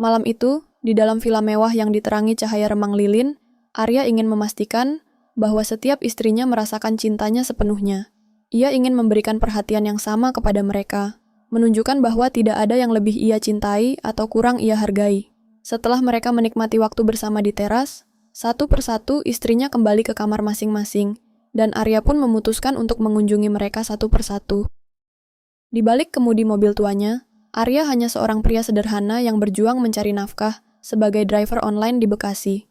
Malam itu, di dalam villa mewah yang diterangi cahaya remang lilin, Arya ingin memastikan bahwa setiap istrinya merasakan cintanya sepenuhnya. Ia ingin memberikan perhatian yang sama kepada mereka, menunjukkan bahwa tidak ada yang lebih ia cintai atau kurang ia hargai. Setelah mereka menikmati waktu bersama di teras, satu persatu istrinya kembali ke kamar masing-masing, dan Arya pun memutuskan untuk mengunjungi mereka satu persatu. Di balik kemudi mobil tuanya, Arya hanya seorang pria sederhana yang berjuang mencari nafkah sebagai driver online di Bekasi.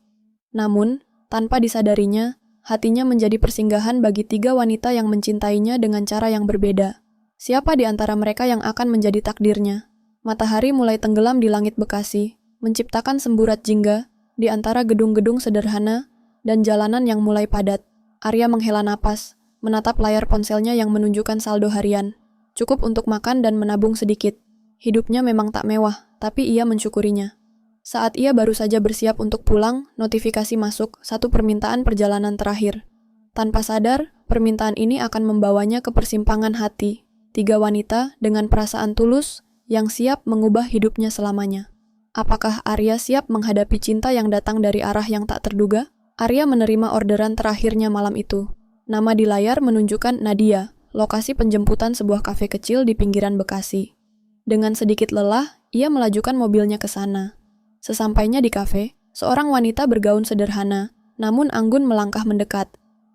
Namun, tanpa disadarinya, hatinya menjadi persinggahan bagi 3 wanita yang mencintainya dengan cara yang berbeda. Siapa di antara mereka yang akan menjadi takdirnya? Matahari mulai tenggelam di langit Bekasi, menciptakan semburat jingga di antara gedung-gedung sederhana dan jalanan yang mulai padat. Arya menghela napas, menatap layar ponselnya yang menunjukkan saldo harian. Cukup untuk makan dan menabung sedikit. Hidupnya memang tak mewah, tapi ia mensyukurinya. Saat ia baru saja bersiap untuk pulang, notifikasi masuk, satu permintaan perjalanan terakhir. Tanpa sadar, permintaan ini akan membawanya ke persimpangan hati. 3 wanita dengan perasaan tulus yang siap mengubah hidupnya selamanya. Apakah Arya siap menghadapi cinta yang datang dari arah yang tak terduga? Arya menerima orderan terakhirnya malam itu. Nama di layar menunjukkan Nadia, lokasi penjemputan sebuah kafe kecil di pinggiran Bekasi. Dengan sedikit lelah, ia melajukan mobilnya ke sana. Sesampainya di kafe, seorang wanita bergaun sederhana, namun anggun melangkah mendekat.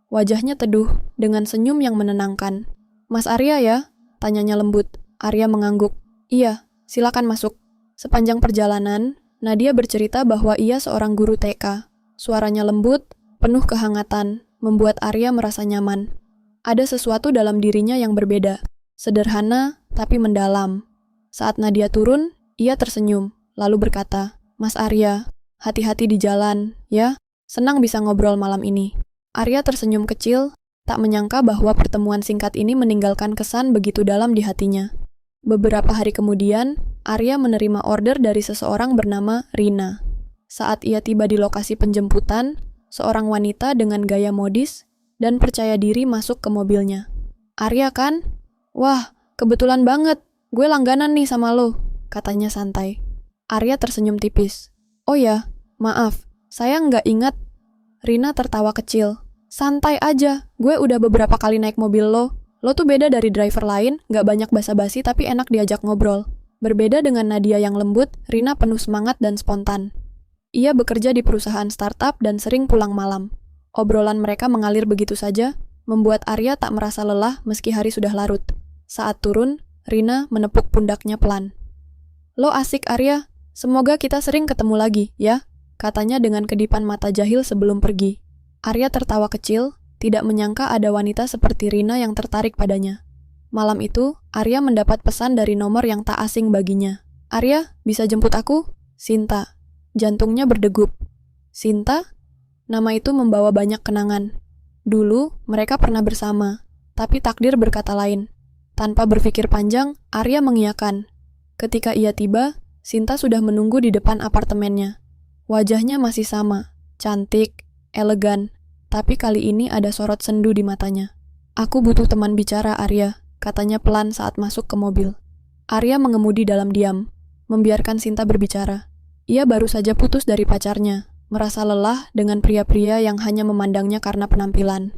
Wajahnya teduh, dengan senyum yang menenangkan. "Mas Arya ya?" tanyanya lembut. Arya mengangguk. "Iya, silakan masuk." Sepanjang perjalanan, Nadia bercerita bahwa ia seorang guru TK. Suaranya lembut, penuh kehangatan, membuat Arya merasa nyaman. Ada sesuatu dalam dirinya yang berbeda. Sederhana, tapi mendalam. Saat Nadia turun, ia tersenyum, lalu berkata, "Mas Arya, hati-hati di jalan, ya? Senang bisa ngobrol malam ini." Arya tersenyum kecil, tak menyangka bahwa pertemuan singkat ini meninggalkan kesan begitu dalam di hatinya. Beberapa hari kemudian, Arya menerima order dari seseorang bernama Rina. Saat ia tiba di lokasi penjemputan, seorang wanita dengan gaya modis dan percaya diri masuk ke mobilnya. "Arya kan? Wah, kebetulan banget. Gue langganan nih sama lo," katanya santai. Arya tersenyum tipis. "Oh ya, maaf, saya nggak ingat." Rina tertawa kecil. "Santai aja, gue udah beberapa kali naik mobil lo. Lo tuh beda dari driver lain, nggak banyak basa-basi tapi enak diajak ngobrol." Berbeda dengan Nadia yang lembut, Rina penuh semangat dan spontan. Ia bekerja di perusahaan startup dan sering pulang malam. Obrolan mereka mengalir begitu saja, membuat Arya tak merasa lelah meski hari sudah larut. Saat turun, Rina menepuk pundaknya pelan. "Lo asik, Arya. Semoga kita sering ketemu lagi, ya?" katanya dengan kedipan mata jahil sebelum pergi. Arya tertawa kecil, tidak menyangka ada wanita seperti Rina yang tertarik padanya. Malam itu, Arya mendapat pesan dari nomor yang tak asing baginya. "Arya, bisa jemput aku?" "Sinta." Jantungnya berdegup. "Sinta?" Nama itu membawa banyak kenangan. Dulu, mereka pernah bersama, tapi takdir berkata lain. Tanpa berpikir panjang, Arya mengiyakan. Ketika ia tiba, Sinta sudah menunggu di depan apartemennya. Wajahnya masih sama, cantik, elegan, tapi kali ini ada sorot sendu di matanya. "Aku butuh teman bicara, Arya," katanya pelan saat masuk ke mobil. Arya mengemudi dalam diam, membiarkan Sinta berbicara. Ia baru saja putus dari pacarnya, merasa lelah dengan pria-pria yang hanya memandangnya karena penampilan.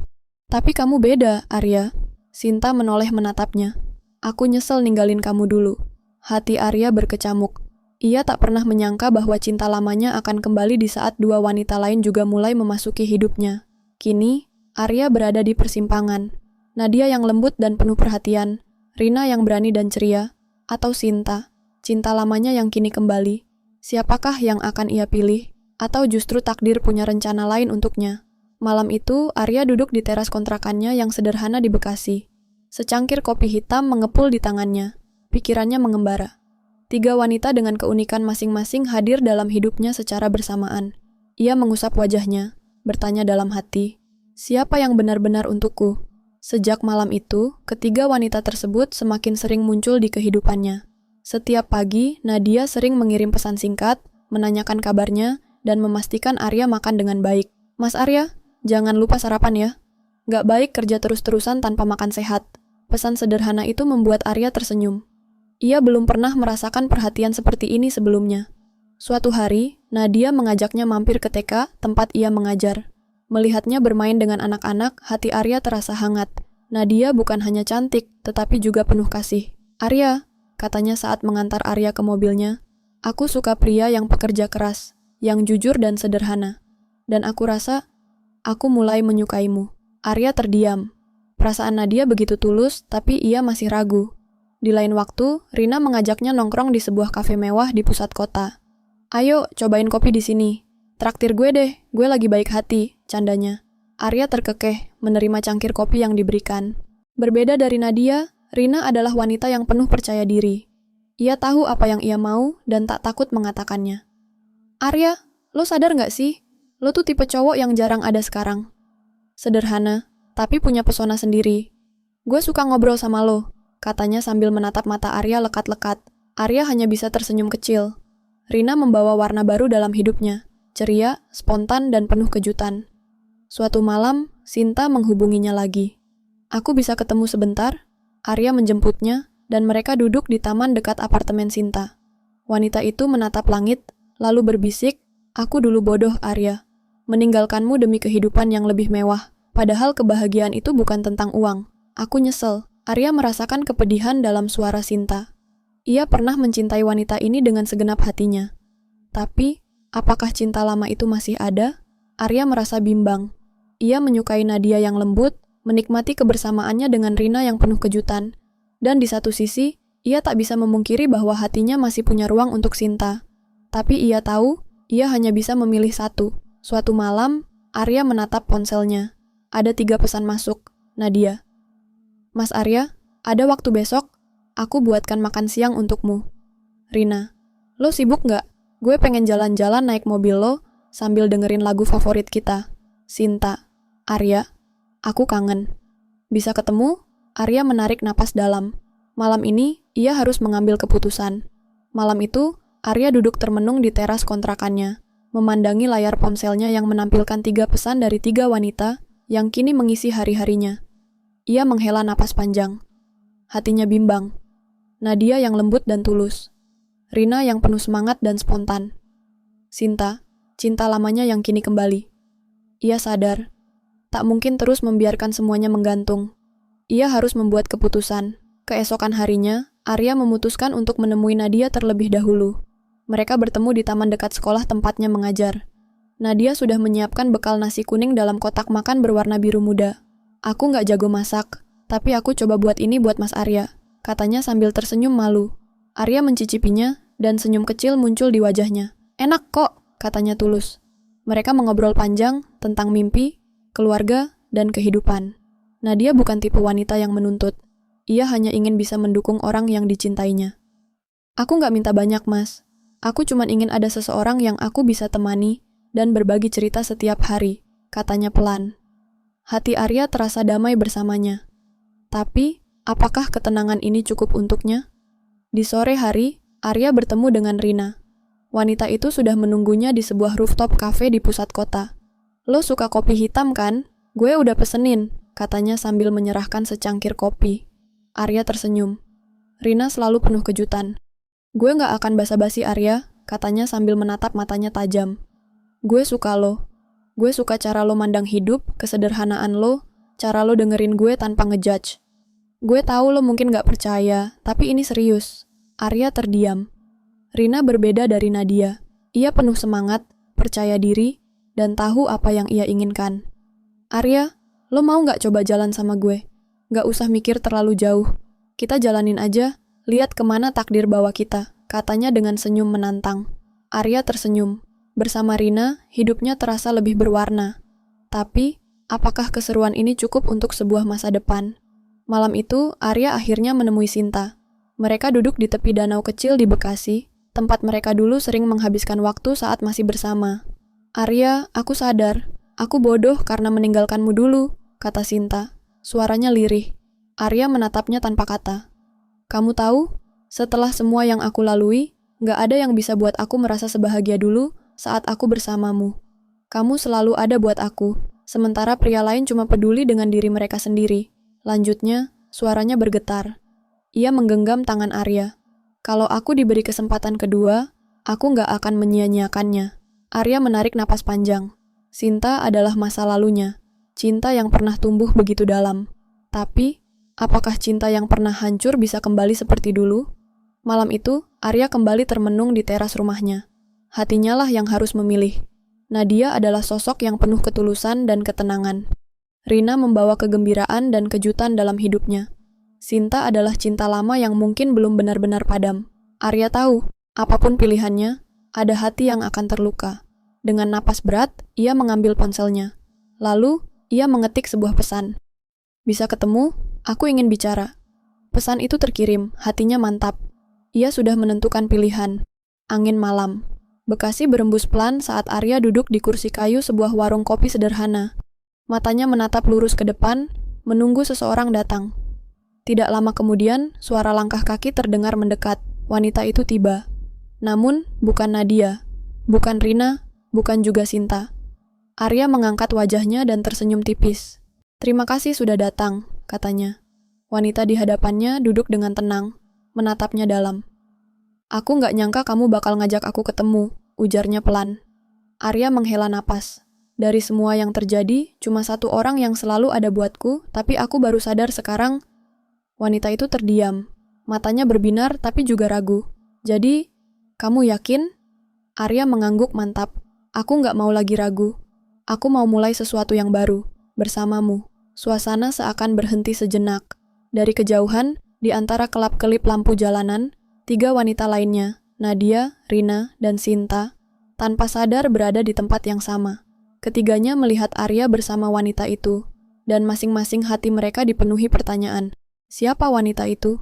"Tapi kamu beda, Arya." Sinta menoleh menatapnya. "Aku nyesel ninggalin kamu dulu." Hati Arya berkecamuk. Ia tak pernah menyangka bahwa cinta lamanya akan kembali di saat 2 wanita lain juga mulai memasuki hidupnya. Kini, Arya berada di persimpangan. Nadia yang lembut dan penuh perhatian, Rina yang berani dan ceria, atau Sinta, cinta lamanya yang kini kembali. Siapakah yang akan ia pilih? Atau justru takdir punya rencana lain untuknya? Malam itu, Arya duduk di teras kontrakannya yang sederhana di Bekasi. Secangkir kopi hitam mengepul di tangannya. Pikirannya mengembara. 3 wanita dengan keunikan masing-masing hadir dalam hidupnya secara bersamaan. Ia mengusap wajahnya, bertanya dalam hati, "Siapa yang benar-benar untukku?" Sejak malam itu, ketiga wanita tersebut semakin sering muncul di kehidupannya. Setiap pagi, Nadia sering mengirim pesan singkat, menanyakan kabarnya, dan memastikan Arya makan dengan baik. "Mas Arya, jangan lupa sarapan ya. Nggak baik kerja terus-terusan tanpa makan sehat." Pesan sederhana itu membuat Arya tersenyum. Ia belum pernah merasakan perhatian seperti ini sebelumnya. Suatu hari, Nadia mengajaknya mampir ke TK tempat ia mengajar. Melihatnya bermain dengan anak-anak, hati Arya terasa hangat. Nadia bukan hanya cantik, tetapi juga penuh kasih. "Arya," katanya saat mengantar Arya ke mobilnya, "aku suka pria yang pekerja keras, yang jujur dan sederhana. Dan aku rasa, aku mulai menyukaimu." Arya terdiam. Perasaan Nadia begitu tulus, tapi ia masih ragu. Di lain waktu, Rina mengajaknya nongkrong di sebuah kafe mewah di pusat kota. "Ayo, cobain kopi di sini. Traktir gue deh, gue lagi baik hati," candanya. Arya terkekeh menerima cangkir kopi yang diberikan. Berbeda dari Nadia, Rina adalah wanita yang penuh percaya diri. Ia tahu apa yang ia mau dan tak takut mengatakannya. "Arya, lo sadar nggak sih? Lo tuh tipe cowok yang jarang ada sekarang. Sederhana, tapi punya pesona sendiri. Gue suka ngobrol sama lo," katanya sambil menatap mata Arya lekat-lekat. Arya hanya bisa tersenyum kecil. Rina membawa warna baru dalam hidupnya, ceria, spontan, dan penuh kejutan. Suatu malam, Sinta menghubunginya lagi. "Aku bisa ketemu sebentar?" Arya menjemputnya, dan mereka duduk di taman dekat apartemen Sinta. Wanita itu menatap langit, lalu berbisik, "Aku dulu bodoh, Arya. Meninggalkanmu demi kehidupan yang lebih mewah. Padahal kebahagiaan itu bukan tentang uang. Aku nyesel." Arya merasakan kepedihan dalam suara Sinta. Ia pernah mencintai wanita ini dengan segenap hatinya. Tapi, apakah cinta lama itu masih ada? Arya merasa bimbang. Ia menyukai Nadia yang lembut, menikmati kebersamaannya dengan Rina yang penuh kejutan. Dan di satu sisi, ia tak bisa memungkiri bahwa hatinya masih punya ruang untuk Sinta. Tapi ia tahu, ia hanya bisa memilih satu. Suatu malam, Arya menatap ponselnya. Ada 3 pesan masuk. Nadia. "Mas Arya, ada waktu besok? Aku buatkan makan siang untukmu." Rina. "Lo sibuk nggak? Gue pengen jalan-jalan naik mobil lo, sambil dengerin lagu favorit kita." Sinta. "Arya, aku kangen." "Bisa ketemu?" Arya menarik napas dalam. Malam ini, ia harus mengambil keputusan. Malam itu, Arya duduk termenung di teras kontrakannya, memandangi layar ponselnya yang menampilkan 3 pesan dari 3 wanita yang kini mengisi hari-harinya. Ia menghela napas panjang. Hatinya bimbang. Nadia yang lembut dan tulus. Rina yang penuh semangat dan spontan. Sinta, cinta lamanya yang kini kembali. Ia sadar, tak mungkin terus membiarkan semuanya menggantung. Ia harus membuat keputusan. Keesokan harinya, Arya memutuskan untuk menemui Nadia terlebih dahulu. Mereka bertemu di taman dekat sekolah tempatnya mengajar. Nadia sudah menyiapkan bekal nasi kuning dalam kotak makan berwarna biru muda. "Aku nggak jago masak, tapi aku coba buat ini buat Mas Arya," katanya sambil tersenyum malu. Arya mencicipinya, dan senyum kecil muncul di wajahnya. "Enak kok," katanya tulus. Mereka mengobrol panjang tentang mimpi, keluarga, dan kehidupan. Nadia bukan tipe wanita yang menuntut. Ia hanya ingin bisa mendukung orang yang dicintainya. "Aku nggak minta banyak, Mas. Aku cuma ingin ada seseorang yang aku bisa temani dan berbagi cerita setiap hari," katanya pelan. Hati Arya terasa damai bersamanya. Tapi, apakah ketenangan ini cukup untuknya? Di sore hari, Arya bertemu dengan Rina. Wanita itu sudah menunggunya di sebuah rooftop cafe di pusat kota. "Lo suka kopi hitam kan? Gue udah pesenin," katanya sambil menyerahkan secangkir kopi. Arya tersenyum. Rina selalu penuh kejutan. "Gue nggak akan basa-basi, Arya," katanya sambil menatap matanya tajam. "Gue suka lo. Gue suka cara lo mandang hidup, kesederhanaan lo, cara lo dengerin gue tanpa ngejudge. Gue tahu lo mungkin gak percaya, tapi ini serius." Arya terdiam. Rina berbeda dari Nadia. Ia penuh semangat, percaya diri, dan tahu apa yang ia inginkan. "Arya, lo mau gak coba jalan sama gue? Gak usah mikir terlalu jauh. Kita jalanin aja, lihat kemana takdir bawa kita," katanya dengan senyum menantang. Arya tersenyum. Bersama Rina, hidupnya terasa lebih berwarna. Tapi, apakah keseruan ini cukup untuk sebuah masa depan? Malam itu, Arya akhirnya menemui Sinta. Mereka duduk di tepi danau kecil di Bekasi, tempat mereka dulu sering menghabiskan waktu saat masih bersama. "Arya, aku sadar. Aku bodoh karena meninggalkanmu dulu," kata Sinta. Suaranya lirih. Arya menatapnya tanpa kata. "Kamu tahu, setelah semua yang aku lalui, gak ada yang bisa buat aku merasa sebahagia dulu saat aku bersamamu. Kamu selalu ada buat aku, sementara pria lain cuma peduli dengan diri mereka sendiri." Lanjutnya, suaranya bergetar. Ia menggenggam tangan Arya. "Kalau aku diberi kesempatan kedua, Aku nggak akan menyia-nyiakannya. Arya menarik napas panjang. Sinta adalah masa lalunya. Cinta yang pernah tumbuh begitu dalam. Tapi, apakah cinta yang pernah hancur bisa kembali seperti dulu? Malam itu, Arya kembali termenung di teras rumahnya. Hatinya lah yang harus memilih. Nadia adalah sosok yang penuh ketulusan dan ketenangan. Rina membawa kegembiraan dan kejutan dalam hidupnya. Sinta adalah cinta lama yang mungkin belum benar-benar padam. Arya tahu, apapun pilihannya, ada hati yang akan terluka. Dengan napas berat, ia mengambil ponselnya. Lalu, ia mengetik sebuah pesan. Bisa ketemu, aku ingin bicara. Pesan itu terkirim, hatinya mantap. Ia sudah menentukan pilihan. Angin malam. Bekasi berembus pelan saat Arya duduk di kursi kayu sebuah warung kopi sederhana. Matanya menatap lurus ke depan, menunggu seseorang datang. Tidak lama kemudian, suara langkah kaki terdengar mendekat. Wanita itu tiba. Namun, bukan Nadia, bukan Rina, bukan juga Sinta. Arya mengangkat wajahnya dan tersenyum tipis. "Terima kasih sudah datang," katanya. Wanita di hadapannya duduk dengan tenang, menatapnya dalam. "Aku nggak nyangka kamu bakal ngajak aku ketemu," ujarnya pelan. Arya menghela napas. Dari semua yang terjadi, cuma satu orang yang selalu ada buatku, tapi aku baru sadar sekarang. Wanita itu terdiam. Matanya berbinar tapi juga ragu. "Jadi, kamu yakin?" Arya mengangguk mantap. "Aku nggak mau lagi ragu. Aku mau mulai sesuatu yang baru, bersamamu." Suasana seakan berhenti sejenak. Dari kejauhan, di antara kelap-kelip lampu jalanan, 3 wanita lainnya, Nadia, Rina, dan Sinta, tanpa sadar berada di tempat yang sama. Ketiganya melihat Arya bersama wanita itu, dan masing-masing hati mereka dipenuhi pertanyaan. Siapa wanita itu?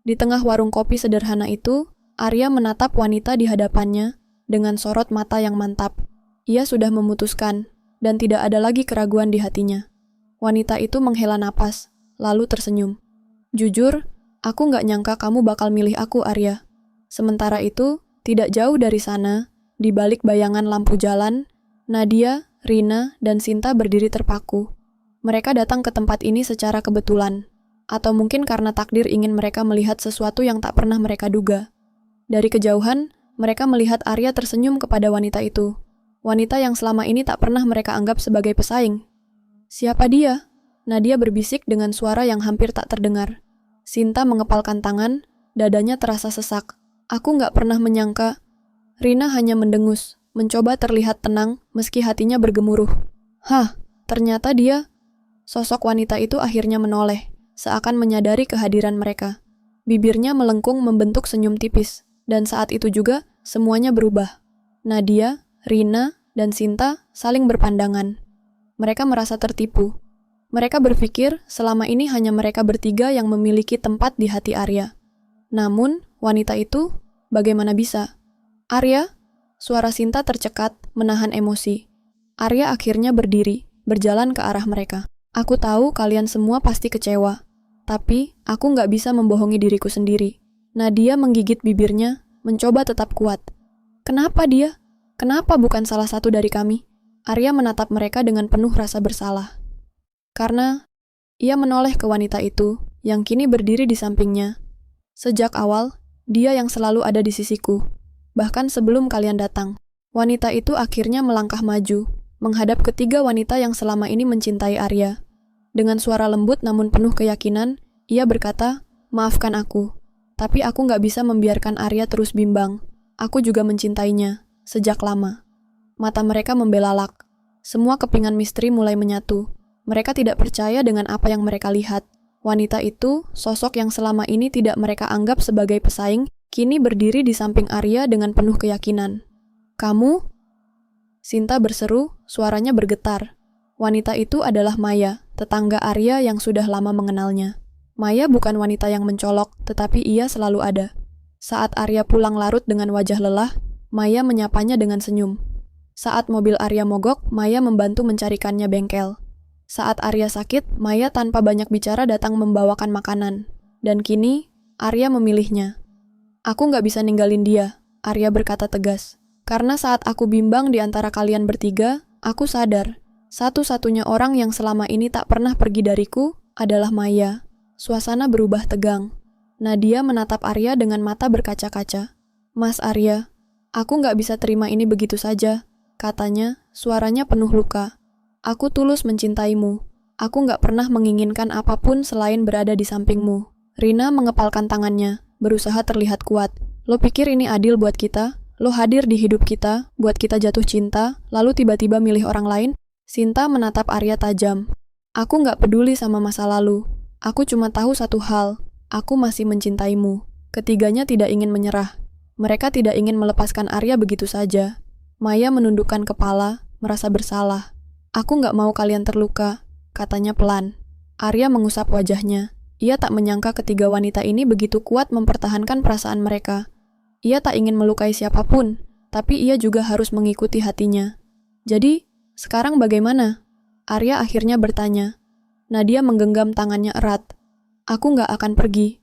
Di tengah warung kopi sederhana itu, Arya menatap wanita di hadapannya dengan sorot mata yang mantap. Ia sudah memutuskan, dan tidak ada lagi keraguan di hatinya. Wanita itu menghela napas, lalu tersenyum. "Jujur, aku nggak nyangka kamu bakal milih aku, Arya." Sementara itu, tidak jauh dari sana, di balik bayangan lampu jalan, Nadia, Rina, dan Sinta berdiri terpaku. Mereka datang ke tempat ini secara kebetulan. Atau mungkin karena takdir ingin mereka melihat sesuatu yang tak pernah mereka duga. Dari kejauhan, mereka melihat Arya tersenyum kepada wanita itu. Wanita yang selama ini tak pernah mereka anggap sebagai pesaing. "Siapa dia?" Nadia berbisik dengan suara yang hampir tak terdengar. Sinta mengepalkan tangan, dadanya terasa sesak. "Aku nggak pernah menyangka." Rina hanya mendengus, mencoba terlihat tenang meski hatinya bergemuruh. "Hah, ternyata dia." Sosok wanita itu akhirnya menoleh, seakan menyadari kehadiran mereka. Bibirnya melengkung membentuk senyum tipis, dan saat itu juga semuanya berubah. Nadia, Rina, dan Sinta saling berpandangan. Mereka merasa tertipu. Mereka berpikir selama ini hanya mereka bertiga yang memiliki tempat di hati Arya. Namun, wanita itu bagaimana bisa? "Arya?" Suara Sinta tercekat, menahan emosi. Arya akhirnya berdiri, berjalan ke arah mereka. "Aku tahu kalian semua pasti kecewa. Tapi, aku nggak bisa membohongi diriku sendiri." Nadia menggigit bibirnya, mencoba tetap kuat. "Kenapa dia? Kenapa bukan salah satu dari kami?" Arya menatap mereka dengan penuh rasa bersalah. Karena, ia menoleh ke wanita itu, yang kini berdiri di sampingnya. "Sejak awal, dia yang selalu ada di sisiku. Bahkan sebelum kalian datang." Wanita itu akhirnya melangkah maju, menghadap ketiga wanita yang selama ini mencintai Arya. Dengan suara lembut namun penuh keyakinan, ia berkata, "Maafkan aku, tapi aku nggak bisa membiarkan Arya terus bimbang. Aku juga mencintainya, sejak lama." Mata mereka membelalak. Semua kepingan misteri mulai menyatu. Mereka tidak percaya dengan apa yang mereka lihat. Wanita itu, sosok yang selama ini tidak mereka anggap sebagai pesaing, kini berdiri di samping Arya dengan penuh keyakinan. "Kamu?" Sinta berseru, suaranya bergetar. Wanita itu adalah Maya, tetangga Arya yang sudah lama mengenalnya. Maya bukan wanita yang mencolok, tetapi ia selalu ada. Saat Arya pulang larut dengan wajah lelah, Maya menyapanya dengan senyum. Saat mobil Arya mogok, Maya membantu mencarikannya bengkel. Saat Arya sakit, Maya tanpa banyak bicara datang membawakan makanan. Dan kini, Arya memilihnya. "Aku nggak bisa ninggalin dia," Arya berkata tegas. "Karena saat aku bimbang di antara kalian bertiga, aku sadar. Satu-satunya orang yang selama ini tak pernah pergi dariku adalah Maya." Suasana berubah tegang. Nadia menatap Arya dengan mata berkaca-kaca. "Mas Arya, Aku nggak bisa terima ini begitu saja, katanya, suaranya penuh luka. Aku tulus mencintaimu. Aku nggak pernah menginginkan apapun selain berada di sampingmu. Rina mengepalkan tangannya, berusaha terlihat kuat. Lo pikir ini adil buat kita? Lo hadir di hidup kita, buat kita jatuh cinta, lalu tiba-tiba milih orang lain? Sinta menatap Arya tajam. Aku nggak peduli sama masa lalu. Aku cuma tahu satu hal. Aku masih mencintaimu. Ketiganya tidak ingin menyerah. Mereka tidak ingin melepaskan Arya begitu saja. Maya menundukkan kepala, merasa bersalah. Aku nggak mau kalian terluka, katanya pelan. Arya mengusap wajahnya. Ia tak menyangka ketiga wanita ini begitu kuat mempertahankan perasaan mereka. Ia tak ingin melukai siapapun, tapi ia juga harus mengikuti hatinya. Jadi, sekarang bagaimana? Arya akhirnya bertanya. Nadia menggenggam tangannya erat. Aku nggak akan pergi.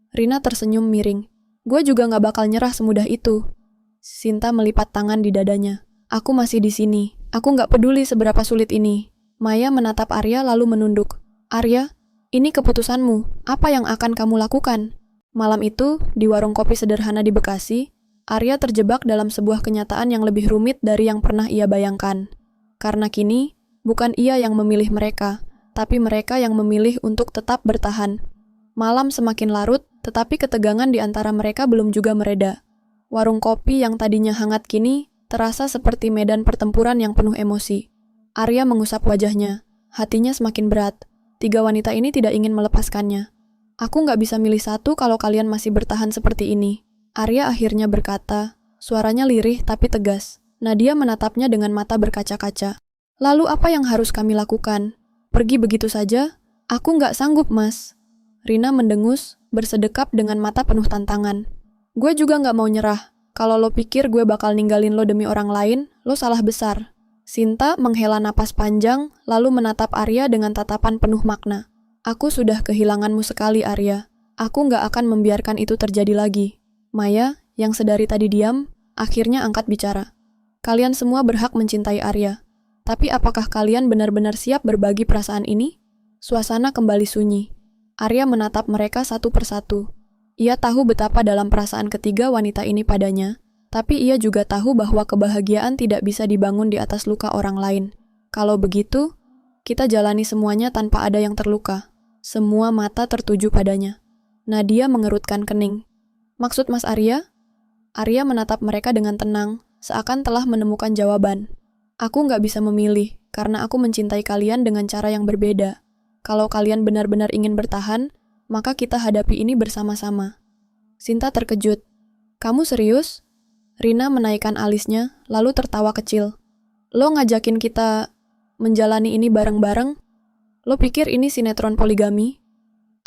Rina tersenyum miring. Gue juga nggak bakal nyerah semudah itu. Sinta melipat tangan di dadanya. Aku masih di sini. Aku nggak peduli seberapa sulit ini. Maya menatap Arya lalu menunduk. Arya, ini keputusanmu. Apa yang akan kamu lakukan? Malam itu, di warung kopi sederhana di Bekasi, Arya terjebak dalam sebuah kenyataan yang lebih rumit dari yang pernah ia bayangkan. Karena kini, bukan ia yang memilih mereka, tapi mereka yang memilih untuk tetap bertahan. Malam semakin larut, tetapi ketegangan di antara mereka belum juga mereda. Warung kopi yang tadinya hangat kini, terasa seperti medan pertempuran yang penuh emosi. Arya mengusap wajahnya, hatinya semakin berat. Tiga wanita ini tidak ingin melepaskannya. Aku nggak bisa milih satu kalau kalian masih bertahan seperti ini. Arya akhirnya berkata, suaranya lirih tapi tegas. Nadia menatapnya dengan mata berkaca-kaca. Lalu apa yang harus kami lakukan? Pergi begitu saja? Aku nggak sanggup, Mas. Rina mendengus, bersedekap dengan mata penuh tantangan. Gue juga nggak mau nyerah. Kalau lo pikir gue bakal ninggalin lo demi orang lain, lo salah besar. Sinta menghela napas panjang, lalu menatap Arya dengan tatapan penuh makna. Aku sudah kehilanganmu sekali, Arya. Aku nggak akan membiarkan itu terjadi lagi. Maya, yang sedari tadi diam, akhirnya angkat bicara. Kalian semua berhak mencintai Arya. Tapi apakah kalian benar-benar siap berbagi perasaan ini? Suasana kembali sunyi. Arya menatap mereka satu persatu. Ia tahu betapa dalam perasaan ketiga wanita ini padanya, tapi ia juga tahu bahwa kebahagiaan tidak bisa dibangun di atas luka orang lain. Kalau begitu, kita jalani semuanya tanpa ada yang terluka. Semua mata tertuju padanya. Nadia mengerutkan kening. Maksud Mas Arya? Arya menatap mereka dengan tenang, seakan telah menemukan jawaban. Aku nggak bisa memilih, karena aku mencintai kalian dengan cara yang berbeda. Kalau kalian benar-benar ingin bertahan, maka kita hadapi ini bersama-sama. Sinta terkejut. Kamu serius? Rina menaikkan alisnya, lalu tertawa kecil. Lo ngajakin kita menjalani ini bareng-bareng? Lo pikir ini sinetron poligami?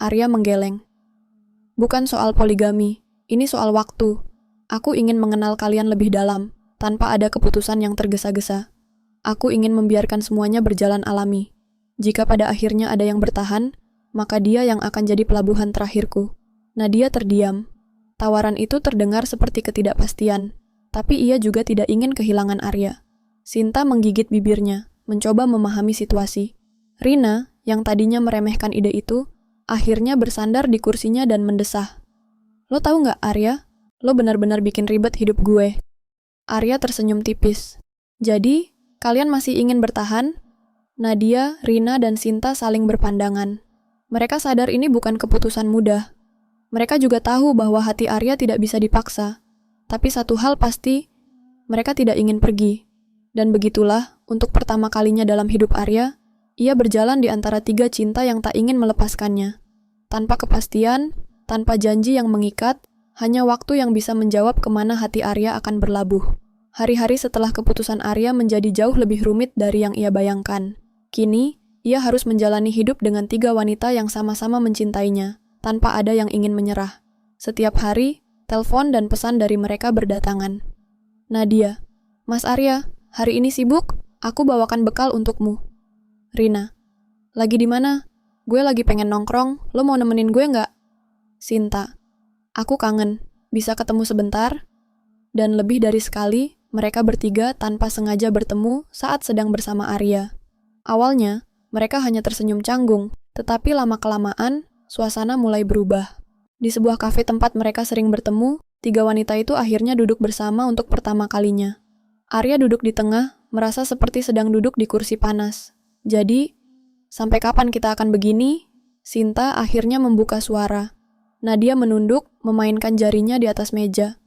Arya menggeleng. Bukan soal poligami, ini soal waktu. Aku ingin mengenal kalian lebih dalam, tanpa ada keputusan yang tergesa-gesa. Aku ingin membiarkan semuanya berjalan alami. Jika pada akhirnya ada yang bertahan, maka dia yang akan jadi pelabuhan terakhirku. Nadia terdiam. Tawaran itu terdengar seperti ketidakpastian. Tapi ia juga tidak ingin kehilangan Arya. Sinta menggigit bibirnya, mencoba memahami situasi. Rina, yang tadinya meremehkan ide itu, akhirnya bersandar di kursinya dan mendesah. Lo tahu nggak, Arya? Lo benar-benar bikin ribet hidup gue. Arya tersenyum tipis. Jadi, kalian masih ingin bertahan? Nadia, Rina, dan Sinta saling berpandangan. Mereka sadar ini bukan keputusan mudah. Mereka juga tahu bahwa hati Arya tidak bisa dipaksa. Tapi satu hal pasti, mereka tidak ingin pergi. Dan begitulah, untuk pertama kalinya dalam hidup Arya, ia berjalan di antara tiga cinta yang tak ingin melepaskannya. Tanpa kepastian, tanpa janji yang mengikat, hanya waktu yang bisa menjawab kemana hati Arya akan berlabuh. Hari-hari setelah keputusan Arya menjadi jauh lebih rumit dari yang ia bayangkan. Kini, ia harus menjalani hidup dengan tiga wanita yang sama-sama mencintainya, tanpa ada yang ingin menyerah. Setiap hari, telepon dan pesan dari mereka berdatangan. Nadia, Mas Arya, hari ini sibuk? Aku bawakan bekal untukmu. Rina, lagi di mana? Gue lagi pengen nongkrong, lo mau nemenin gue nggak? Sinta, aku kangen, bisa ketemu sebentar? Dan lebih dari sekali, mereka bertiga tanpa sengaja bertemu saat sedang bersama Arya. Awalnya, mereka hanya tersenyum canggung, tetapi lama-kelamaan, suasana mulai berubah. Di sebuah kafe tempat mereka sering bertemu, Tiga wanita itu akhirnya duduk bersama untuk pertama kalinya. Arya duduk di tengah, merasa seperti sedang duduk di kursi panas. Jadi, sampai kapan kita akan begini? Sinta akhirnya membuka suara. Nadia menunduk, memainkan jarinya di atas meja.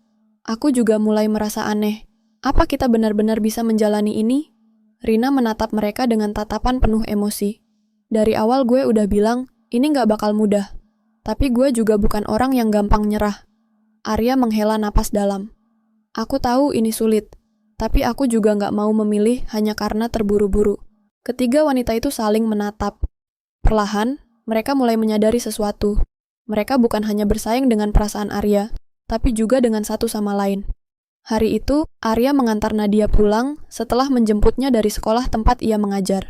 Aku juga mulai merasa aneh. Apa kita benar-benar bisa menjalani ini? Rina menatap mereka dengan tatapan penuh emosi. Dari awal gue udah bilang, ini gak bakal mudah. Tapi gue juga bukan orang yang gampang nyerah. Arya menghela napas dalam. Aku tahu ini sulit, tapi aku juga gak mau memilih hanya karena terburu-buru. Ketiga wanita itu saling menatap. Perlahan, mereka mulai menyadari sesuatu. Mereka bukan hanya bersaing dengan perasaan Arya, tapi juga dengan satu sama lain. Hari itu, Arya mengantar Nadia pulang setelah menjemputnya dari sekolah tempat ia mengajar.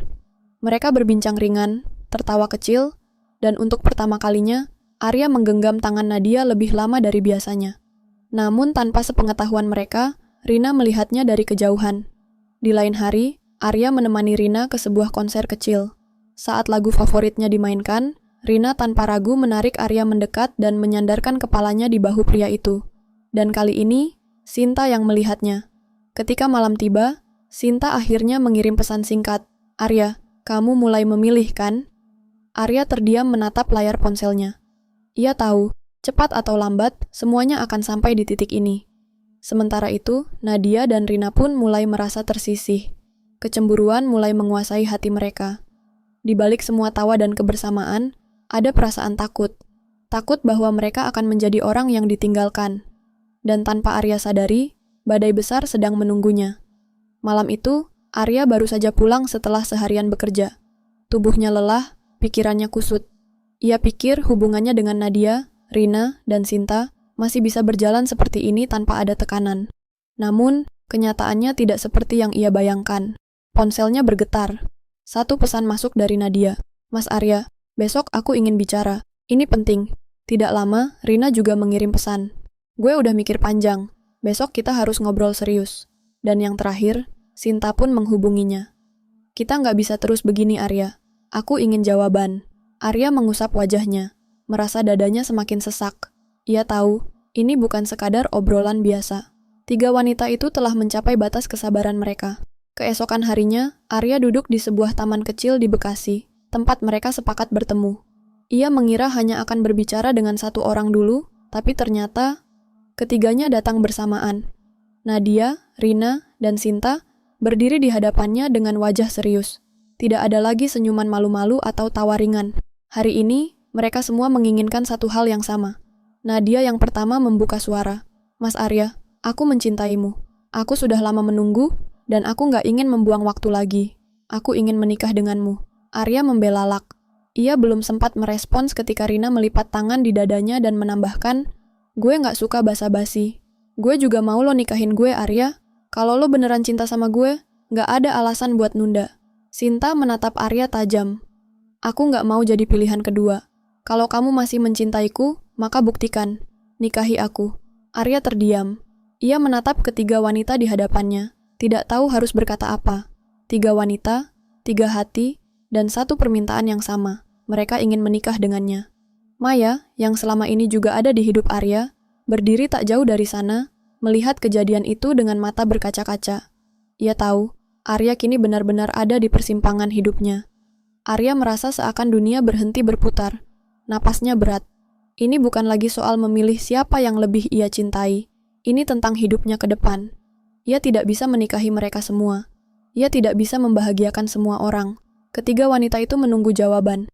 Mereka berbincang ringan, tertawa kecil, dan untuk pertama kalinya, Arya menggenggam tangan Nadia lebih lama dari biasanya. Namun tanpa sepengetahuan mereka, Rina melihatnya dari kejauhan. Di lain hari, Arya menemani Rina ke sebuah konser kecil. Saat lagu favoritnya dimainkan, Rina tanpa ragu menarik Arya mendekat dan menyandarkan kepalanya di bahu pria itu. Dan kali ini, Sinta yang melihatnya. Ketika malam tiba, Sinta akhirnya mengirim pesan singkat. Arya, kamu mulai memilih kan? Arya terdiam menatap layar ponselnya. Ia tahu, cepat atau lambat, semuanya akan sampai di titik ini. Sementara itu, Nadia dan Rina pun mulai merasa tersisih. Kecemburuan mulai menguasai hati mereka. Di balik semua tawa dan kebersamaan, ada perasaan takut. Takut bahwa mereka akan menjadi orang yang ditinggalkan. Dan tanpa Arya sadari, badai besar sedang menunggunya. Malam itu, Arya baru saja pulang setelah seharian bekerja. Tubuhnya lelah, pikirannya kusut. Ia pikir hubungannya dengan Nadia, Rina, dan Sinta masih bisa berjalan seperti ini tanpa ada tekanan. Namun, kenyataannya tidak seperti yang ia bayangkan. Ponselnya bergetar. Satu pesan masuk dari Nadia. Mas Arya, besok aku ingin bicara. Ini penting. Tidak lama, Rina juga mengirim pesan. Gue udah mikir panjang. Besok kita harus ngobrol serius. Dan yang terakhir, Sinta pun menghubunginya. Kita nggak bisa terus begini, Arya. Aku ingin jawaban. Arya mengusap wajahnya, merasa dadanya semakin sesak. Ia tahu, ini bukan sekadar obrolan biasa. Tiga wanita itu telah mencapai batas kesabaran mereka. Keesokan harinya, Arya duduk di sebuah taman kecil di Bekasi, tempat mereka sepakat bertemu. Ia mengira hanya akan berbicara dengan satu orang dulu, tapi ternyata ketiganya datang bersamaan. Nadia, Rina, dan Sinta berdiri di hadapannya dengan wajah serius. Tidak ada lagi senyuman malu-malu atau tawa ringan. Hari ini, mereka semua menginginkan satu hal yang sama. Nadia yang pertama membuka suara. Mas Arya, aku mencintaimu. Aku sudah lama menunggu, dan aku nggak ingin membuang waktu lagi. Aku ingin menikah denganmu. Arya membelalak. Ia belum sempat merespons ketika Rina melipat tangan di dadanya dan menambahkan, gue nggak suka basa-basi. Gue juga mau lo nikahin gue, Arya. Kalau lo beneran cinta sama gue, nggak ada alasan buat nunda. Sinta menatap Arya tajam. Aku nggak mau jadi pilihan kedua. Kalau kamu masih mencintaiku, maka buktikan. Nikahi aku. Arya terdiam. Ia menatap ketiga wanita di hadapannya. Tidak tahu harus berkata apa. Tiga wanita, tiga hati, dan satu permintaan yang sama. Mereka ingin menikah dengannya. Maya, yang selama ini juga ada di hidup Arya, berdiri tak jauh dari sana, melihat kejadian itu dengan mata berkaca-kaca. Ia tahu, Arya kini benar-benar ada di persimpangan hidupnya. Arya merasa seakan dunia berhenti berputar. Napasnya berat. Ini bukan lagi soal memilih siapa yang lebih ia cintai. Ini tentang hidupnya ke depan. Ia tidak bisa menikahi mereka semua. Ia tidak bisa membahagiakan semua orang. Ketiga wanita itu menunggu jawaban.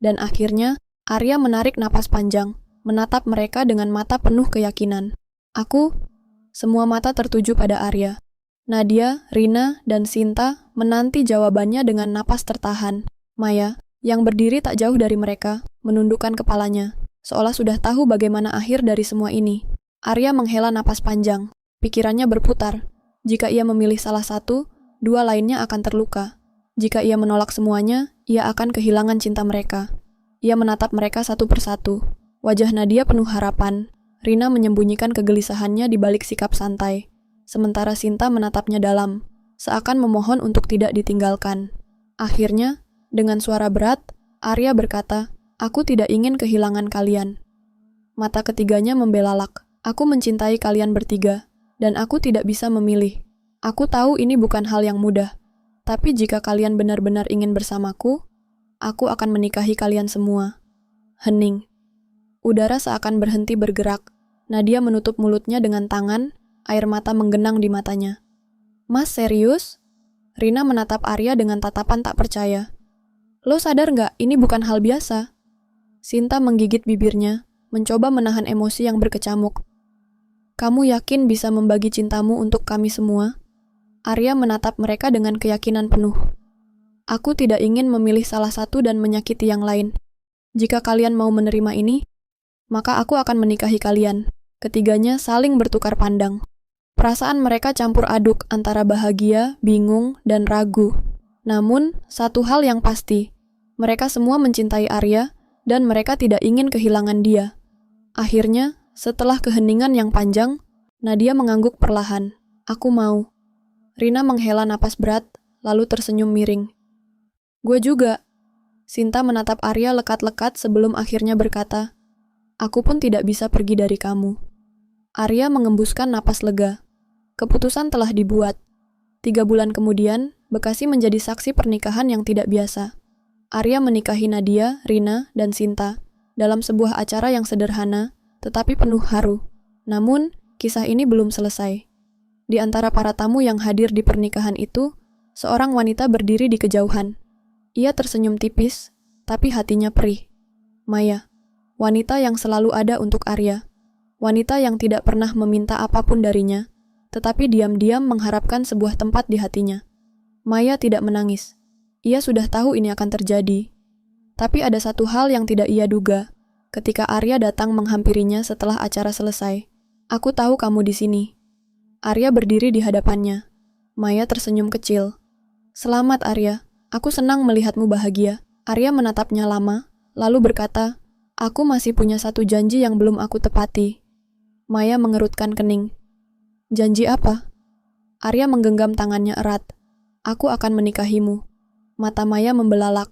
Dan akhirnya, Arya menarik napas panjang, menatap mereka dengan mata penuh keyakinan. Semua mata tertuju pada Arya. Nadia, Rina, dan Sinta menanti jawabannya dengan napas tertahan. Maya, yang berdiri tak jauh dari mereka, menundukkan kepalanya, seolah sudah tahu bagaimana akhir dari semua ini. Arya menghela napas panjang. Pikirannya berputar. Jika ia memilih salah satu, dua lainnya akan terluka. Jika ia menolak semuanya, ia akan kehilangan cinta mereka. Ia menatap mereka satu persatu. Wajah Nadia penuh harapan. Rina menyembunyikan kegelisahannya di balik sikap santai. Sementara Sinta menatapnya dalam, seakan memohon untuk tidak ditinggalkan. Akhirnya, dengan suara berat, Arya berkata, aku tidak ingin kehilangan kalian. Mata ketiganya membelalak. Aku mencintai kalian bertiga, dan aku tidak bisa memilih. Aku tahu ini bukan hal yang mudah, tapi jika kalian benar-benar ingin bersamaku, aku akan menikahi kalian semua. Hening. Udara seakan berhenti bergerak. Nadia menutup mulutnya dengan tangan, air mata menggenang di matanya. Mas, serius? Rina menatap Arya dengan tatapan tak percaya. Lo sadar nggak, ini bukan hal biasa? Sinta menggigit bibirnya, mencoba menahan emosi yang berkecamuk. Kamu yakin bisa membagi cintamu untuk kami semua? Arya menatap mereka dengan keyakinan penuh. Aku tidak ingin memilih salah satu dan menyakiti yang lain. Jika kalian mau menerima ini, maka aku akan menikahi kalian. Ketiganya saling bertukar pandang. Perasaan mereka campur aduk antara bahagia, bingung, dan ragu. Namun, satu hal yang pasti, mereka semua mencintai Arya, dan mereka tidak ingin kehilangan dia. Akhirnya, setelah keheningan yang panjang, Nadia mengangguk perlahan. Aku mau. Rina menghela napas berat, lalu tersenyum miring. Gue juga. Sinta menatap Arya lekat-lekat sebelum akhirnya berkata, aku pun tidak bisa pergi dari kamu. Arya mengembuskan napas lega. Keputusan telah dibuat. 3 bulan kemudian, Bekasi menjadi saksi pernikahan yang tidak biasa. Arya menikahi Nadia, Rina, dan Sinta dalam sebuah acara yang sederhana, tetapi penuh haru. Namun, kisah ini belum selesai. Di antara para tamu yang hadir di pernikahan itu, seorang wanita berdiri di kejauhan. Ia tersenyum tipis, tapi hatinya perih. Maya, wanita yang selalu ada untuk Arya. Wanita yang tidak pernah meminta apapun darinya, tetapi diam-diam mengharapkan sebuah tempat di hatinya. Maya tidak menangis. Ia sudah tahu ini akan terjadi. Tapi ada satu hal yang tidak ia duga. Ketika Arya datang menghampirinya setelah acara selesai. Aku tahu kamu di sini. Arya berdiri di hadapannya. Maya tersenyum kecil. Selamat Arya, aku senang melihatmu bahagia. Arya menatapnya lama, lalu berkata, aku masih punya satu janji yang belum aku tepati. Maya mengerutkan kening. Janji apa? Arya menggenggam tangannya erat. Aku akan menikahimu. Mata Maya membelalak.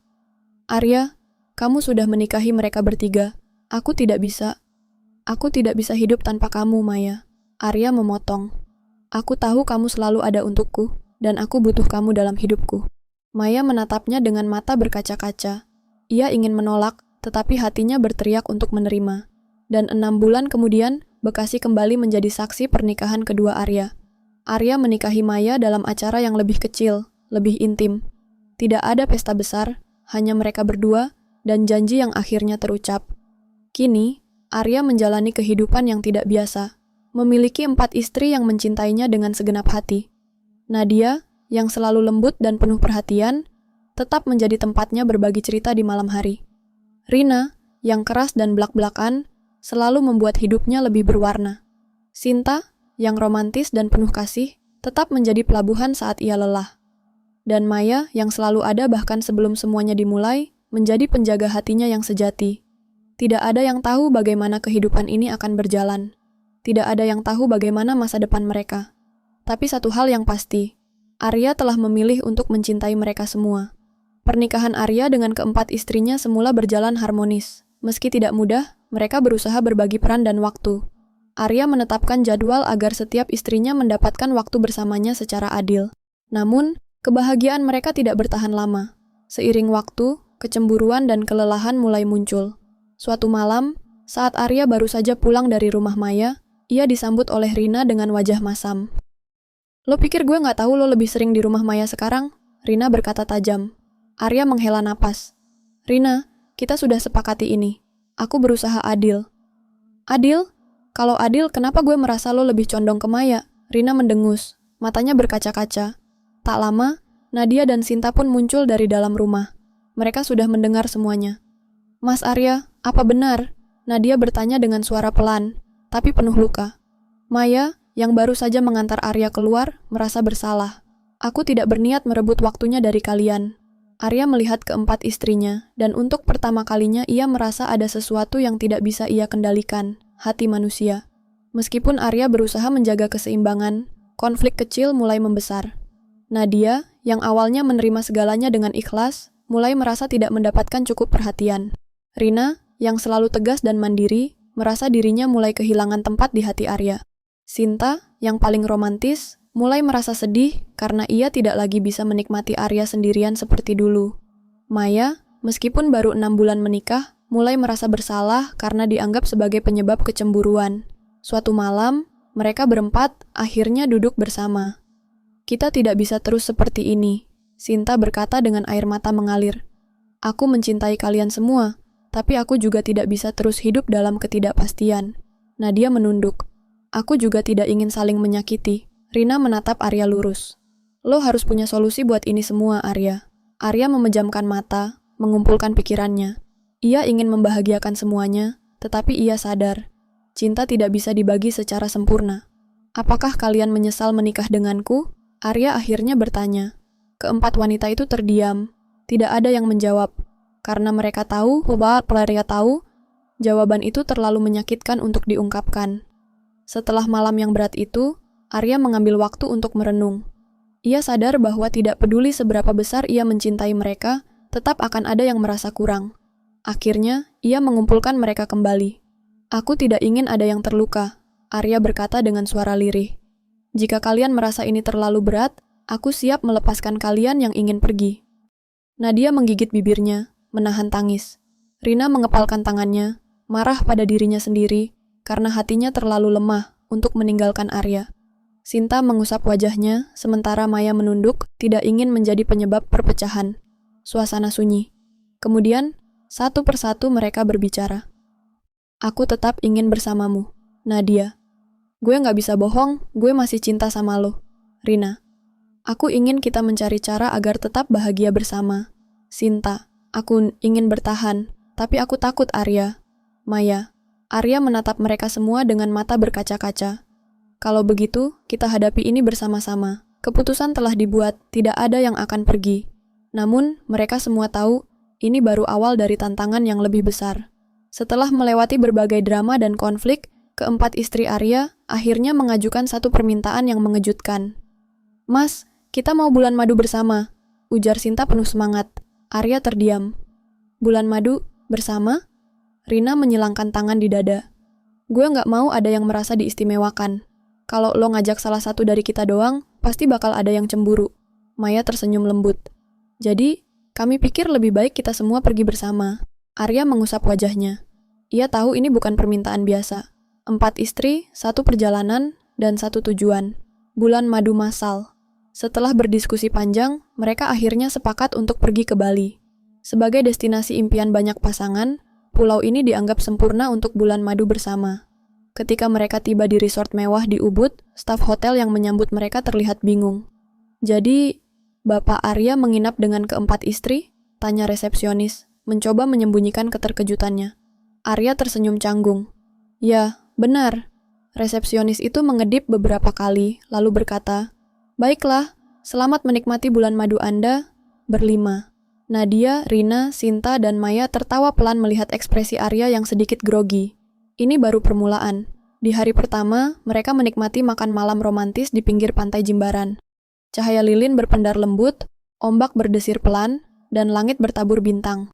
Arya, kamu sudah menikahi mereka bertiga. Aku tidak bisa. Aku tidak bisa hidup tanpa kamu, Maya. Arya memotong. Aku tahu kamu selalu ada untukku, dan aku butuh kamu dalam hidupku. Maya menatapnya dengan mata berkaca-kaca. Ia ingin menolak, tetapi hatinya berteriak untuk menerima. Dan 6 bulan kemudian, Bekasi kembali menjadi saksi pernikahan kedua Arya. Arya menikahi Maya dalam acara yang lebih kecil, lebih intim. Tidak ada pesta besar, hanya mereka berdua, dan janji yang akhirnya terucap. Kini, Arya menjalani kehidupan yang tidak biasa, memiliki 4 istri yang mencintainya dengan segenap hati. Nadia, yang selalu lembut dan penuh perhatian, tetap menjadi tempatnya berbagi cerita di malam hari. Rina, yang keras dan blak-blakan, selalu membuat hidupnya lebih berwarna. Sinta, yang romantis dan penuh kasih, tetap menjadi pelabuhan saat ia lelah. Dan Maya, yang selalu ada bahkan sebelum semuanya dimulai, menjadi penjaga hatinya yang sejati. Tidak ada yang tahu bagaimana kehidupan ini akan berjalan. Tidak ada yang tahu bagaimana masa depan mereka. Tapi satu hal yang pasti, Arya telah memilih untuk mencintai mereka semua. Pernikahan Arya dengan keempat istrinya semula berjalan harmonis. Meski tidak mudah, mereka berusaha berbagi peran dan waktu. Arya menetapkan jadwal agar setiap istrinya mendapatkan waktu bersamanya secara adil. Namun, kebahagiaan mereka tidak bertahan lama. Seiring waktu, kecemburuan dan kelelahan mulai muncul. Suatu malam, saat Arya baru saja pulang dari rumah Maya, ia disambut oleh Rina dengan wajah masam. Lo pikir gue gak tahu lo lebih sering di rumah Maya sekarang? Rina berkata tajam. Arya menghela napas. Rina, kita sudah sepakati ini. Aku berusaha adil. Adil? Kalau adil, kenapa gue merasa lo lebih condong ke Maya? Rina mendengus, matanya berkaca-kaca. Tak lama, Nadia dan Sinta pun muncul dari dalam rumah. Mereka sudah mendengar semuanya. Mas Arya, apa benar? Nadia bertanya dengan suara pelan, tapi penuh luka. Maya, yang baru saja mengantar Arya keluar, merasa bersalah. Aku tidak berniat merebut waktunya dari kalian. Arya melihat keempat istrinya, dan untuk pertama kalinya ia merasa ada sesuatu yang tidak bisa ia kendalikan, hati manusia. Meskipun Arya berusaha menjaga keseimbangan, konflik kecil mulai membesar. Nadia, yang awalnya menerima segalanya dengan ikhlas, mulai merasa tidak mendapatkan cukup perhatian. Rina, yang selalu tegas dan mandiri, merasa dirinya mulai kehilangan tempat di hati Arya. Sinta, yang paling romantis, mulai merasa sedih karena ia tidak lagi bisa menikmati Arya sendirian seperti dulu. Maya, meskipun baru 6 bulan menikah, mulai merasa bersalah karena dianggap sebagai penyebab kecemburuan. Suatu malam, mereka berempat akhirnya duduk bersama. "Kita tidak bisa terus seperti ini," Sinta berkata dengan air mata mengalir. "Aku mencintai kalian semua, tapi aku juga tidak bisa terus hidup dalam ketidakpastian." Nadia menunduk. "Aku juga tidak ingin saling menyakiti." Rina menatap Arya lurus. "Lo harus punya solusi buat ini semua, Arya." Arya memejamkan mata, mengumpulkan pikirannya. Ia ingin membahagiakan semuanya, tetapi ia sadar, cinta tidak bisa dibagi secara sempurna. "Apakah kalian menyesal menikah denganku?" Arya akhirnya bertanya. Keempat wanita itu terdiam. Tidak ada yang menjawab, karena mereka tahu, Arya tahu, jawaban itu terlalu menyakitkan untuk diungkapkan. Setelah malam yang berat itu, Arya mengambil waktu untuk merenung. Ia sadar bahwa tidak peduli seberapa besar ia mencintai mereka, tetap akan ada yang merasa kurang. Akhirnya, ia mengumpulkan mereka kembali. "Aku tidak ingin ada yang terluka," Arya berkata dengan suara lirih. "Jika kalian merasa ini terlalu berat, aku siap melepaskan kalian yang ingin pergi." Nadia menggigit bibirnya, menahan tangis. Rina mengepalkan tangannya, marah pada dirinya sendiri, karena hatinya terlalu lemah untuk meninggalkan Arya. Sinta mengusap wajahnya, sementara Maya menunduk, tidak ingin menjadi penyebab perpecahan. Suasana sunyi. Kemudian, satu persatu mereka berbicara. "Aku tetap ingin bersamamu, Nadia." "Gue gak bisa bohong, gue masih cinta sama lo." Rina. "Aku ingin kita mencari cara agar tetap bahagia bersama." Sinta. "Aku ingin bertahan, tapi aku takut, Arya." Maya. Arya menatap mereka semua dengan mata berkaca-kaca. "Kalau begitu, kita hadapi ini bersama-sama. Keputusan telah dibuat, tidak ada yang akan pergi." Namun, mereka semua tahu, ini baru awal dari tantangan yang lebih besar. Setelah melewati berbagai drama dan konflik, keempat istri Arya akhirnya mengajukan satu permintaan yang mengejutkan. "Mas, kita mau bulan madu bersama," ujar Sinta penuh semangat. Arya terdiam. "Bulan madu? Bersama?" Rina menyilangkan tangan di dada. "Gue gak mau ada yang merasa diistimewakan. Kalau lo ngajak salah satu dari kita doang, pasti bakal ada yang cemburu." Maya tersenyum lembut. "Jadi, kami pikir lebih baik kita semua pergi bersama." Arya mengusap wajahnya. Ia tahu ini bukan permintaan biasa. 4 istri, 1 perjalanan, dan 1 tujuan. Bulan madu massal. Setelah berdiskusi panjang, mereka akhirnya sepakat untuk pergi ke Bali. Sebagai destinasi impian banyak pasangan, pulau ini dianggap sempurna untuk bulan madu bersama. Ketika mereka tiba di resort mewah di Ubud, staf hotel yang menyambut mereka terlihat bingung. "Jadi, Bapak Arya menginap dengan keempat istri?" tanya resepsionis, mencoba menyembunyikan keterkejutannya. Arya tersenyum canggung. "Ya, benar." Resepsionis itu mengedip beberapa kali, lalu berkata, "Baiklah, selamat menikmati bulan madu Anda, berlima." Nadia, Rina, Sinta, dan Maya tertawa pelan melihat ekspresi Arya yang sedikit grogi. Ini baru permulaan. Di hari pertama, mereka menikmati makan malam romantis di pinggir pantai Jimbaran. Cahaya lilin berpendar lembut, ombak berdesir pelan, dan langit bertabur bintang.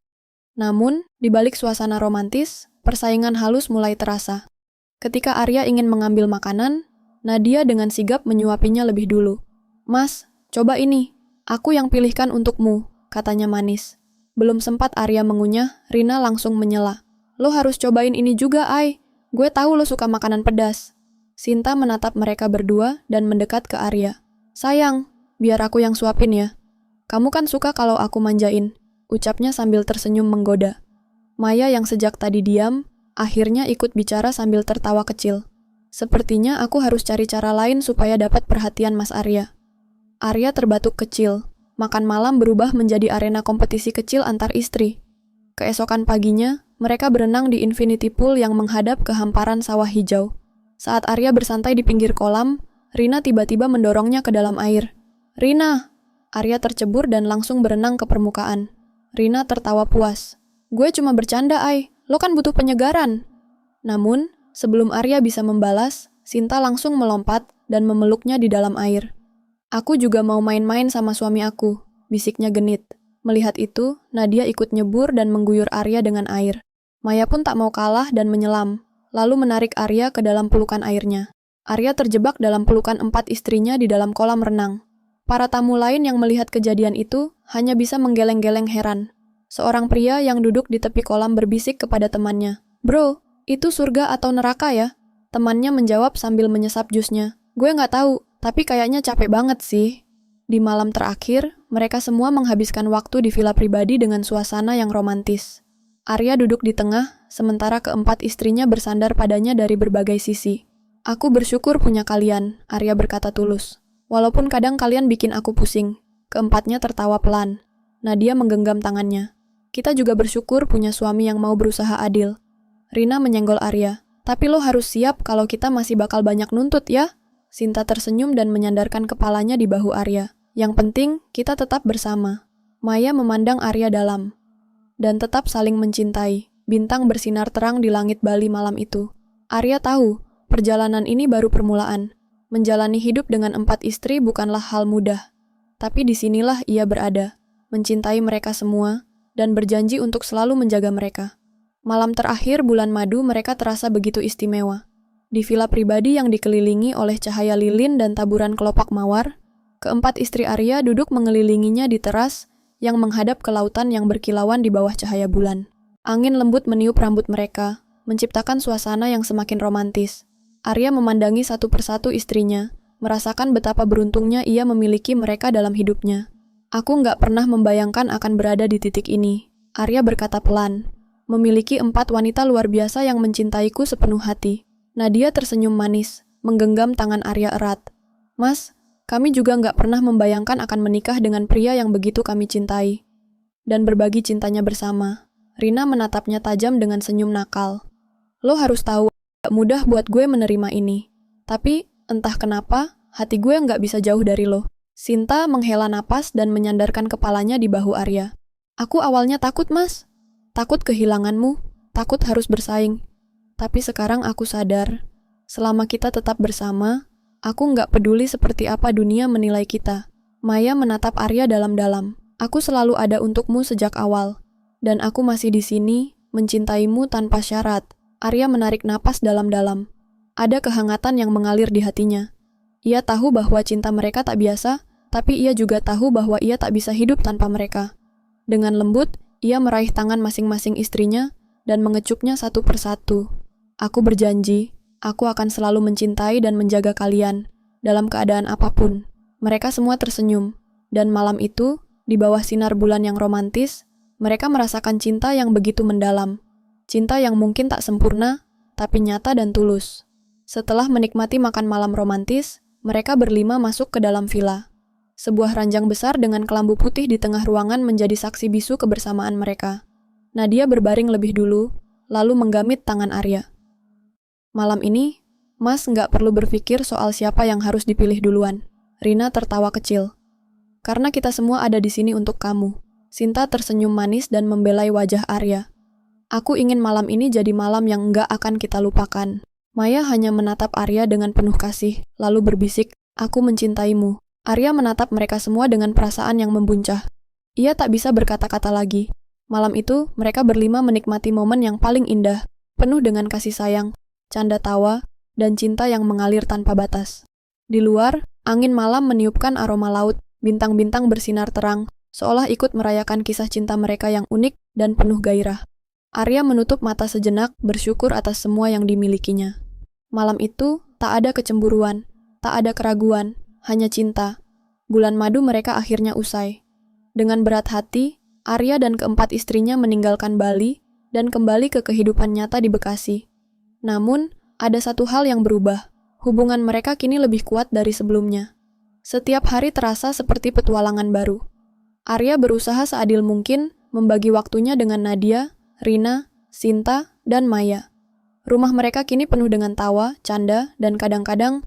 Namun, di balik suasana romantis, persaingan halus mulai terasa. Ketika Arya ingin mengambil makanan, Nadia dengan sigap menyuapinya lebih dulu. "Mas, coba ini. Aku yang pilihkan untukmu," katanya manis. Belum sempat Arya mengunyah, Rina langsung menyela. "Lo harus cobain ini juga, Ai. Gue tahu lo suka makanan pedas." Sinta menatap mereka berdua dan mendekat ke Arya. "Sayang, biar aku yang suapin ya." "Kamu kan suka kalau aku manjain," ucapnya sambil tersenyum menggoda. Maya yang sejak tadi diam, akhirnya ikut bicara sambil tertawa kecil. "Sepertinya aku harus cari cara lain supaya dapat perhatian Mas Arya." Arya terbatuk kecil. Makan malam berubah menjadi arena kompetisi kecil antar istri. Keesokan paginya, mereka berenang di infinity pool yang menghadap ke hamparan sawah hijau. Saat Arya bersantai di pinggir kolam, Rina tiba-tiba mendorongnya ke dalam air. "Rina!" Arya tercebur dan langsung berenang ke permukaan. Rina tertawa puas. "Gue cuma bercanda, Ai. Lo kan butuh penyegaran." Namun, sebelum Arya bisa membalas, Sinta langsung melompat dan memeluknya di dalam air. "Aku juga mau main-main sama suami aku," bisiknya genit. Melihat itu, Nadia ikut nyebur dan mengguyur Arya dengan air. Maya pun tak mau kalah dan menyelam, lalu menarik Arya ke dalam pelukan airnya. Arya terjebak dalam pelukan 4 istrinya di dalam kolam renang. Para tamu lain yang melihat kejadian itu hanya bisa menggeleng-geleng heran. Seorang pria yang duduk di tepi kolam berbisik kepada temannya, "Bro, itu surga atau neraka ya?" Temannya menjawab sambil menyesap jusnya, "Gue nggak tahu, tapi kayaknya capek banget sih." Di malam terakhir, mereka semua menghabiskan waktu di villa pribadi dengan suasana yang romantis. Arya duduk di tengah, sementara keempat istrinya bersandar padanya dari berbagai sisi. "Aku bersyukur punya kalian," Arya berkata tulus. "Walaupun kadang kalian bikin aku pusing." Keempatnya tertawa pelan. Nadia menggenggam tangannya. "Kita juga bersyukur punya suami yang mau berusaha adil." Rina menyenggol Arya. "Tapi lo harus siap kalau kita masih bakal banyak nuntut ya." Sinta tersenyum dan menyandarkan kepalanya di bahu Arya. "Yang penting, kita tetap bersama." Maya memandang Arya dalam. "Dan tetap saling mencintai." Bintang bersinar terang di langit Bali malam itu. Arya tahu, perjalanan ini baru permulaan. Menjalani hidup dengan 4 istri bukanlah hal mudah. Tapi disinilah ia berada, mencintai mereka semua, dan berjanji untuk selalu menjaga mereka. Malam terakhir bulan madu mereka terasa begitu istimewa. Di villa pribadi yang dikelilingi oleh cahaya lilin dan taburan kelopak mawar, keempat istri Arya duduk mengelilinginya di teras yang menghadap ke lautan yang berkilauan di bawah cahaya bulan. Angin lembut meniup rambut mereka, menciptakan suasana yang semakin romantis. Arya memandangi satu persatu istrinya, merasakan betapa beruntungnya ia memiliki mereka dalam hidupnya. "Aku nggak pernah membayangkan akan berada di titik ini," Arya berkata pelan. "Memiliki 4 wanita luar biasa yang mencintaiku sepenuh hati." Nadia tersenyum manis, menggenggam tangan Arya erat. "Mas, kami juga nggak pernah membayangkan akan menikah dengan pria yang begitu kami cintai. Dan berbagi cintanya bersama." Rina menatapnya tajam dengan senyum nakal. "Lo harus tahu, gak mudah buat gue menerima ini. Tapi, entah kenapa, hati gue nggak bisa jauh dari lo." Sinta menghela napas dan menyandarkan kepalanya di bahu Arya. "Aku awalnya takut, Mas. Takut kehilanganmu, takut harus bersaing. Tapi sekarang aku sadar, selama kita tetap bersama, aku nggak peduli seperti apa dunia menilai kita." Maya menatap Arya dalam-dalam. "Aku selalu ada untukmu sejak awal. Dan aku masih di sini, mencintaimu tanpa syarat." Arya menarik napas dalam-dalam. Ada kehangatan yang mengalir di hatinya. Ia tahu bahwa cinta mereka tak biasa, tapi ia juga tahu bahwa ia tak bisa hidup tanpa mereka. Dengan lembut, ia meraih tangan masing-masing istrinya dan mengecupnya satu persatu. "Aku berjanji, aku akan selalu mencintai dan menjaga kalian, dalam keadaan apapun." Mereka semua tersenyum, dan malam itu, di bawah sinar bulan yang romantis, mereka merasakan cinta yang begitu mendalam. Cinta yang mungkin tak sempurna, tapi nyata dan tulus. Setelah menikmati makan malam romantis, mereka berlima masuk ke dalam villa. Sebuah ranjang besar dengan kelambu putih di tengah ruangan menjadi saksi bisu kebersamaan mereka. Nadia berbaring lebih dulu, lalu menggamit tangan Arya. "Malam ini, Mas nggak perlu berpikir soal siapa yang harus dipilih duluan." Rina tertawa kecil. "Karena kita semua ada di sini untuk kamu." Sinta tersenyum manis dan membelai wajah Arya. "Aku ingin malam ini jadi malam yang nggak akan kita lupakan." Maya hanya menatap Arya dengan penuh kasih, lalu berbisik, "Aku mencintaimu." Arya menatap mereka semua dengan perasaan yang membuncah. Ia tak bisa berkata-kata lagi. Malam itu, mereka berlima menikmati momen yang paling indah, penuh dengan kasih sayang, canda tawa, dan cinta yang mengalir tanpa batas. Di luar, angin malam meniupkan aroma laut, bintang-bintang bersinar terang, seolah ikut merayakan kisah cinta mereka yang unik dan penuh gairah. Arya menutup mata sejenak, bersyukur atas semua yang dimilikinya. Malam itu, tak ada kecemburuan, tak ada keraguan, hanya cinta. Bulan madu mereka akhirnya usai. Dengan berat hati, Arya dan keempat istrinya meninggalkan Bali dan kembali ke kehidupan nyata di Bekasi. Namun, ada satu hal yang berubah. Hubungan mereka kini lebih kuat dari sebelumnya. Setiap hari terasa seperti petualangan baru. Arya berusaha seadil mungkin membagi waktunya dengan Nadia, Rina, Sinta, dan Maya. Rumah mereka kini penuh dengan tawa, canda, dan kadang-kadang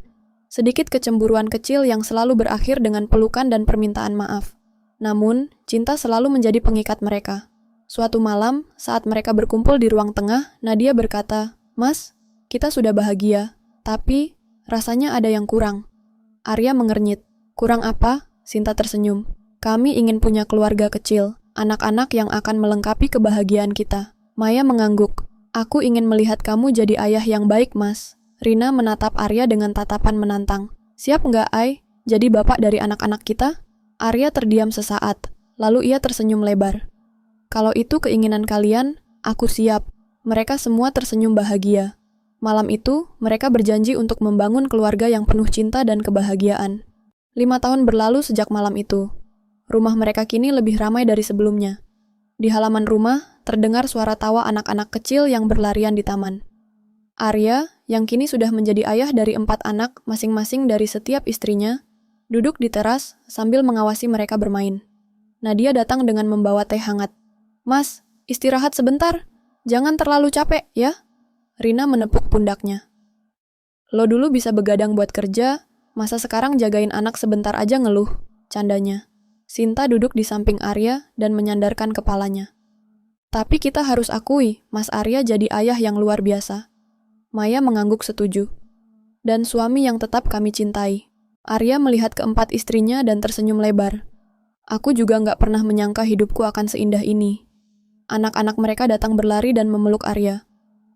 sedikit kecemburuan kecil yang selalu berakhir dengan pelukan dan permintaan maaf. Namun, cinta selalu menjadi pengikat mereka. Suatu malam, saat mereka berkumpul di ruang tengah, Nadia berkata, "Mas, kita sudah bahagia, tapi rasanya ada yang kurang." Arya mengernyit. "Kurang apa?" Sinta tersenyum. "Kami ingin punya keluarga kecil, anak-anak yang akan melengkapi kebahagiaan kita." Maya mengangguk. Aku ingin melihat kamu jadi ayah yang baik, Mas. Rina menatap Arya dengan tatapan menantang. Siap nggak, Ai? Jadi bapak dari anak-anak kita? Arya terdiam sesaat, lalu ia tersenyum lebar. Kalau itu keinginan kalian, aku siap. Mereka semua tersenyum bahagia. Malam itu, mereka berjanji untuk membangun keluarga yang penuh cinta dan kebahagiaan. 5 tahun berlalu sejak malam itu. Rumah mereka kini lebih ramai dari sebelumnya. Di halaman rumah, terdengar suara tawa anak-anak kecil yang berlarian di taman. Arya, yang kini sudah menjadi ayah dari 4 anak masing-masing dari setiap istrinya, duduk di teras sambil mengawasi mereka bermain. Nadia datang dengan membawa teh hangat. Mas, istirahat sebentar. Jangan terlalu capek, ya? Rina menepuk pundaknya. Lo dulu bisa begadang buat kerja, masa sekarang jagain anak sebentar aja ngeluh, candanya. Sinta duduk di samping Arya dan menyandarkan kepalanya. Tapi kita harus akui, Mas Arya jadi ayah yang luar biasa. Maya mengangguk setuju. Dan suami yang tetap kami cintai. Arya melihat keempat istrinya dan tersenyum lebar. Aku juga nggak pernah menyangka hidupku akan seindah ini. Anak-anak mereka datang berlari dan memeluk Arya.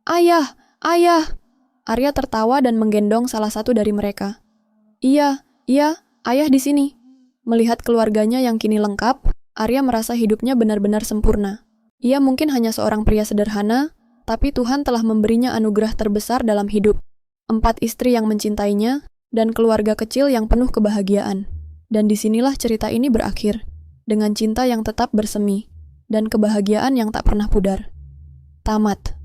Ayah! Ayah! Arya tertawa dan menggendong salah satu dari mereka. Iya, ayah di sini. Melihat keluarganya yang kini lengkap, Arya merasa hidupnya benar-benar sempurna. Ia mungkin hanya seorang pria sederhana, tapi Tuhan telah memberinya anugerah terbesar dalam hidup. 4 istri yang mencintainya, dan keluarga kecil yang penuh kebahagiaan. Dan disinilah cerita ini berakhir, dengan cinta yang tetap bersemi, dan kebahagiaan yang tak pernah pudar. Tamat.